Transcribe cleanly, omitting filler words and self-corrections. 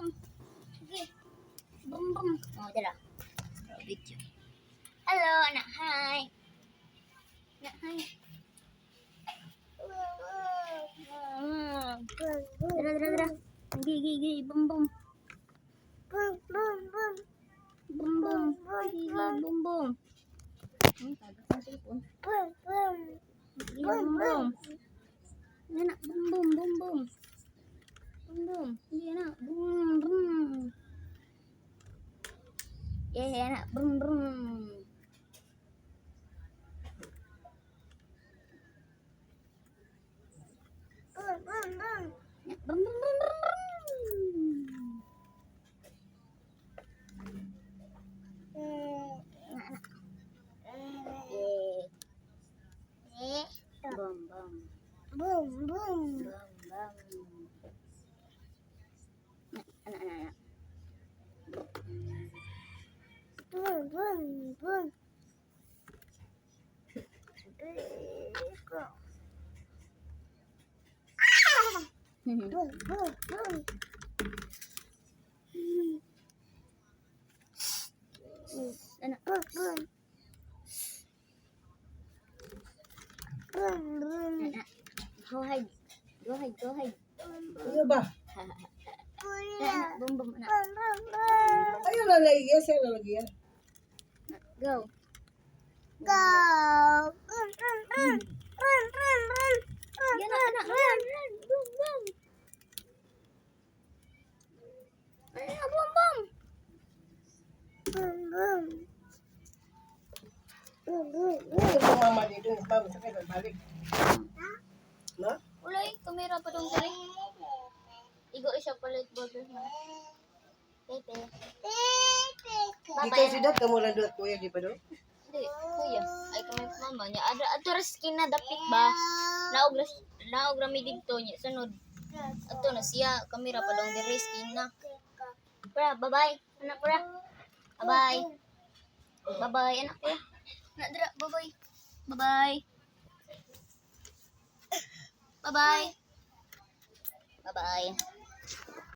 bum. Sige. Bum bum. Oh, dala. Oh, video. Hello, anak. Hi. Anak, hi. Dara. Gigi. Bum bum. Bum bum. Gigi, bum bum. Tagas ang cellphone. Gigi, bum bum. Anak, bum bum. Bum bum. Sige, anak. Bum. Anak. Bum. Bum. Bum. Anak. Bum. Anak. Go ahead. Ano ba? Anak, bum anak. Ayun na lagi, sa'yo na lagi yan. Go. Yan anak. Run. Bum. Anak, bum. Ito po mama dito, bago sa kayo, balik. No? Ulay, kamera pa dong kari. Igo siya palit burger na. Tete. Ikaw si Dad, kamu lang doon, kuya, di ba doon? Hindi, kuya. Ay kami mama niya. Ato skin na dapit ba? Naog rami dito niya. Sunod. Ato na siya. Kamera pa dong diri skin na. Pra, bye-bye. Anak pra. Bye-bye. Bye-bye, anak pra. Anak dira, bye-bye. Bye-bye. Bye-bye. Bye-bye.